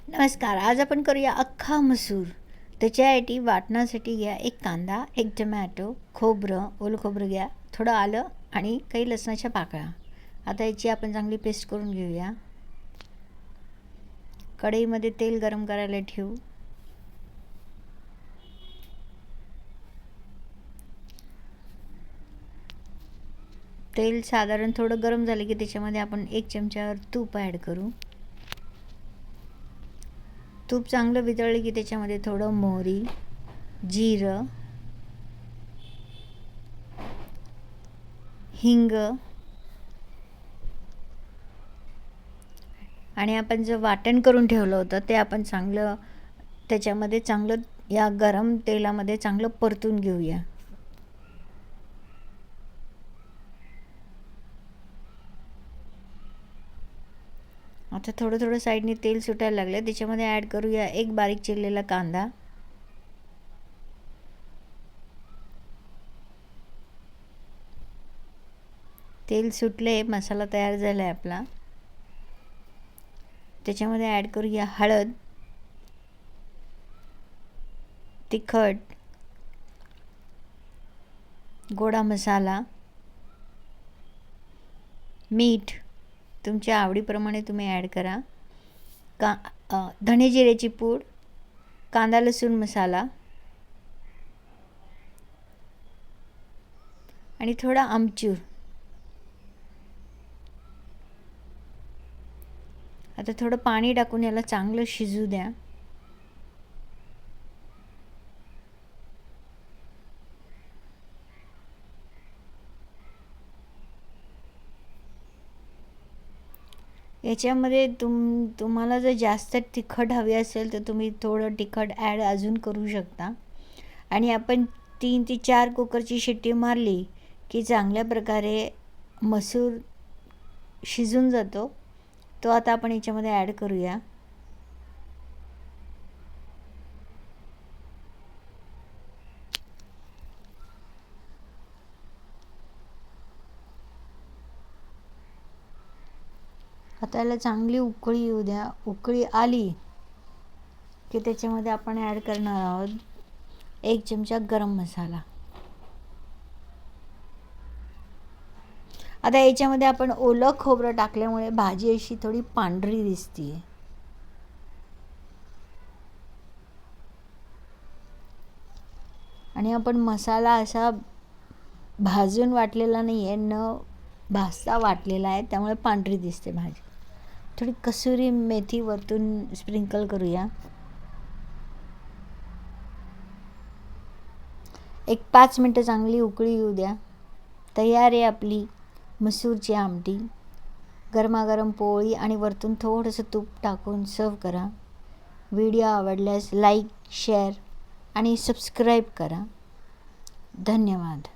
नमस्कार. आज आपण करूया अख्खा मसूर. त्याच्यासाठी वाटण्यासाठी घ्या एक कांदा, एक टमॅटो, खोबरं, ओलं खोबरं घ्या, थोडं आलं आणि काही लसणाच्या पाकळ्या. आता याची आपण चांगली पेस्ट करून घेऊया. कढईमध्ये तेल गरम करायला ठेवू. तेल साधारण थोडं गरम झालं की त्याच्यामध्ये आपण 1 चमचावर तूप ॲड करू. तूप चांगलं वितळलं की त्याच्यामध्ये थोडं मोहरी, जिरं, हिंग आणि आपण जे वाटण करून ठेवलं होतं ते आपण चांगलं त्याच्यामध्ये चांगलं या गरम तेलामध्ये चांगलं परतून घेऊया. आता थोडं थोडं साईडने तेल सुटायला लागलं. त्याच्यामध्ये ॲड करूया एक बारीक चिरलेला कांदा, तेल सुटले, मसाला तयार झाला आहे आपला. त्याच्यामध्ये ॲड करूया हळद, तिखट, गोडा मसाला, मीठ तुमच्या आवडीप्रमाणे तुम्ही ॲड करा. धणे जिऱ्याची पूड, कांदा लसूण मसाला आणि थोडा आमचूर. आता थोडं पाणी टाकून याला चांगलं शिजू द्या. याच्यामध्ये तुम्हाला जर जास्त तिखट हवे असेल तर तुम्ही थोडं तिखट ॲड अजून करू शकता. आणि आपण 3 ते 4 कुकरची शिट्टी मारली की चांगल्या प्रकारे मसूर शिजून जातो. तो आता आपण याच्यामध्ये ॲड करूया. आता याला चांगली उकळी येऊ द्या. उकळी आली की त्याच्यामध्ये आपण ॲड करणार आहोत 1 चमचा गरम मसाला. आता याच्यामध्ये आपण ओलं खोबरं टाकल्यामुळे भाजी अशी थोडी पांढरी दिसते. आणि आपण मसाला असा भाजून वाटलेला नाही आहे, न भाजता वाटलेला आहे, त्यामुळे पांढरी दिसते भाजी. थोडी कसुरी मेथी वरतून स्प्रिंकल करूया. एक 5 मिनटं चांगली उकळी येऊ द्या. तयार आहे आपली मसूरची आमटी. गरमागरम पोळी आणि वरतून थोडंसं तूप टाकून सर्व करा. व्हिडिओ आवडल्यास लाईक, शेअर आणि सबस्क्राईब करा. धन्यवाद.